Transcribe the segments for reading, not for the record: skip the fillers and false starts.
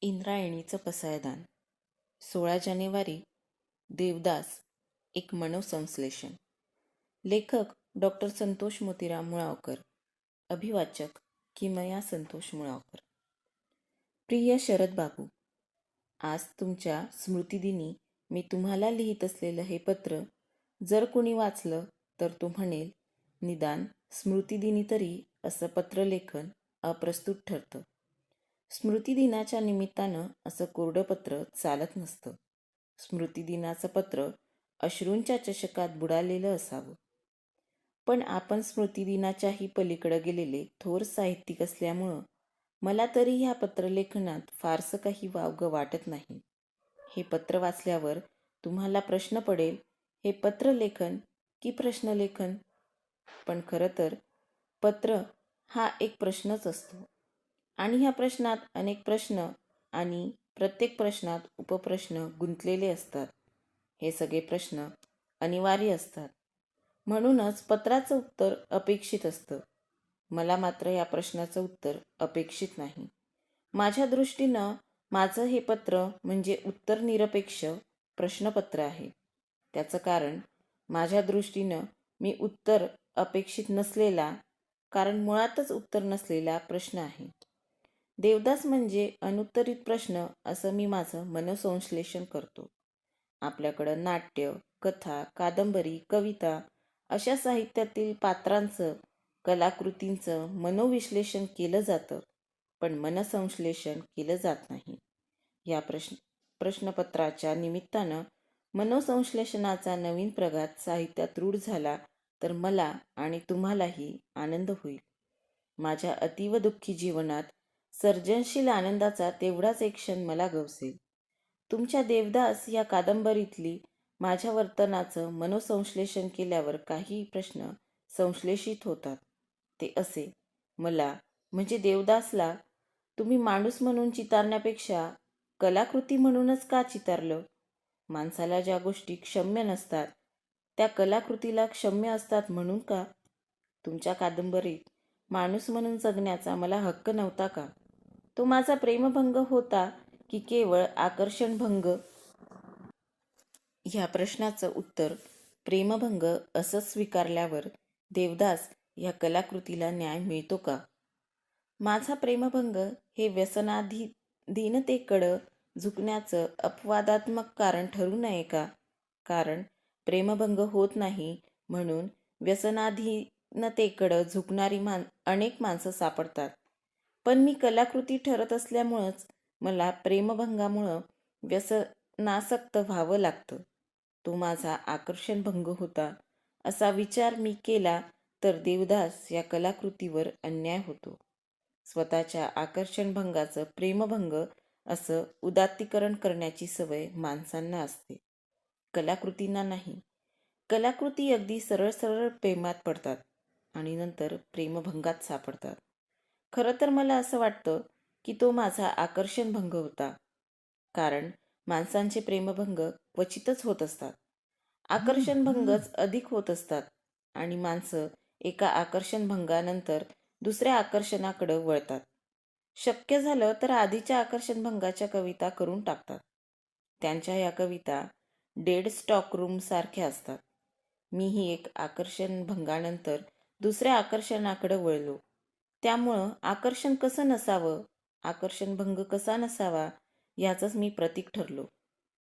इंद्रायणीचं पसायदान 16 जानेवारी देवदास एक मनोसंश्लेषण लेखक डॉक्टर संतोष मोतीराम मुळावकर अभिवाचक किमया संतोष मुळावकर प्रिय शरद बाबू, आज तुमच्या स्मृतिदिनी मी तुम्हाला लिहित असलेलं हे पत्र जर कोणी वाचलं तर तो म्हणेल, निदान स्मृतिदिनी तरी असं पत्रलेखन अप्रस्तुत ठरतं. स्मृतिदिनाच्या निमित्तानं असं कोरडं पत्र चालत नसतं. स्मृतिदिनाचं पत्र अश्रूंच्या चषकात बुडालेलं असावं. पण आपण स्मृतिदिनाच्याही पलीकडे गेलेले थोर साहित्यिक असल्यामुळं मला तरी ह्या पत्रलेखनात फारसं काही वावगं वाटत नाही. हे पत्र वाचल्यावर तुम्हाला प्रश्न पडेल, हे पत्रलेखन की प्रश्नलेखन? पण खरं तर पत्र हा एक प्रश्नच असतो आणि ह्या प्रश्नात अनेक प्रश्न आणि प्रत्येक प्रश्नात उपप्रश्न गुंतलेले असतात. हे सगळे प्रश्न अनिवार्य असतात. म्हणूनच पत्राचं उत्तर अपेक्षित असतं. मला मात्र या प्रश्नाचं उत्तर अपेक्षित नाही. माझ्या दृष्टीनं माझं हे पत्र म्हणजे उत्तरनिरपेक्ष प्रश्नपत्र आहे. त्याचं कारण माझ्या दृष्टीनं मी उत्तर अपेक्षित नसलेला, कारण मुळातच उत्तर नसलेला प्रश्न आहे. देवदास म्हणजे अनुत्तरित प्रश्न असं मी माझं मनोसंश्लेषण करतो. आपल्याकडं नाट्य, कथा, कादंबरी, कविता अशा साहित्यातील पात्रांचं, कलाकृतींचं मनोविश्लेषण केलं जातं, पण मनसंश्लेषण केलं जात नाही. या प्रश्नपत्राच्या निमित्तानं मनोसंश्लेषणाचा नवीन प्रघात साहित्यात रूढ झाला तर मला आणि तुम्हालाही आनंद होईल. माझ्या अतीव दुःखी जीवनात सर्जनशील आनंदाचा तेवढाच एक क्षण मला गवसेल. तुमच्या देवदास या कादंबरीतली माझ्या वर्तनाचं मनोसंश्लेषण केल्यावर काही प्रश्न संश्लेषित होतात. ते असे, मला म्हणजे देवदासला तुम्ही माणूस म्हणून चितारण्यापेक्षा कलाकृती म्हणूनच का चितारलं? माणसाला ज्या गोष्टी क्षम्य नसतात त्या कलाकृतीला क्षम्य असतात म्हणून का? तुमच्या कादंबरीत माणूस म्हणून जगण्याचा मला हक्क नव्हता का? तो माझा प्रेमभंग होता की केवळ आकर्षणभंग? ह्या प्रश्नाचं उत्तर प्रेमभंग असं स्वीकारल्यावर देवदास ह्या कलाकृतीला न्याय मिळतो का? माझा प्रेमभंग हे व्यसनाधीनतेकडं झुकण्याचं अपवादात्मक कारण ठरू नये का? कारण प्रेमभंग होत नाही म्हणून व्यसनाधीनतेकडं झुकणारी अनेक माणसं सापडतात. पण मी कलाकृती ठरत असल्यामुळंच मला प्रेमभंगामुळं व्यसनासक्त व्हावं लागतं. तो माझा आकर्षणभंग होता असा विचार मी केला तर देवदास या कलाकृतीवर अन्याय होतो. स्वतःच्या आकर्षणभंगाचं प्रेमभंग असं उदात्तीकरण करण्याची सवय माणसांना असते, कलाकृतींना नाही. कलाकृती अगदी सरळ सरळ प्रेमात पडतात आणि नंतर प्रेमभंगात सापडतात. खरं तर मला असं वाटतं की तो माझा आकर्षणभंग होता, कारण माणसांचे प्रेमभंग क्वचितच होत असतात. आकर्षणभंगच अधिक होत असतात आणि माणसं एका आकर्षणभंगानंतर दुसऱ्या आकर्षणाकडे वळतात. शक्य झालं तर आधीच्या आकर्षणभंगाच्या कविता करून टाकतात. त्यांच्या या कविता डेड स्टॉक रूम सारख्या असतात. मीही एक आकर्षणभंगानंतर दुसऱ्या आकर्षणाकडे वळलो. त्यामुळं आकर्षण कसं नसावं, आकर्षणभंग कसा नसावा याचंच मी प्रतीक ठरलो.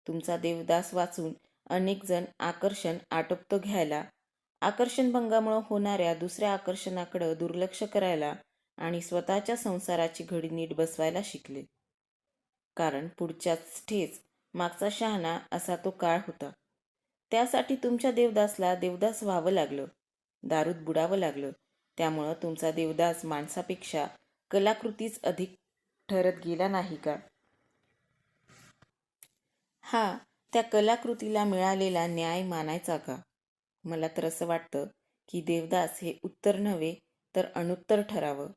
तुमचा देवदास वाचून अनेक जण आकर्षण आटोपतं घ्यायला, आकर्षणभंगामुळं होणाऱ्या दुसऱ्या आकर्षणाकडं दुर्लक्ष करायला आणि स्वतःच्या संसाराची घडी नीट बसवायला शिकले. कारण पुढच्याच ठेच मागचा शहाणा असा तो काळ होता. त्यासाठी तुमच्या देवदासला देवदास व्हावं लागलं, दारूत बुडावं लागलं. त्यामुळं तुमचा देवदास माणसापेक्षा कलाकृतीच अधिक ठरत गेला नाही का? हा त्या कलाकृतीला मिळालेला न्याय मानायचा का? मला तर असं वाटतं की देवदास हे उत्तर नव्हे तर अनुत्तर ठरावं,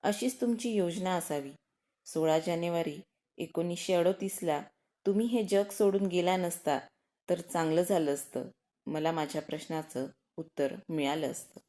अशीच तुमची योजना असावी. 16 जानेवारी 1938ला तुम्ही हे जग सोडून गेला नसता तर चांगलं झालं असतं. मला माझ्या प्रश्नाचं उत्तर मिळालं असतं.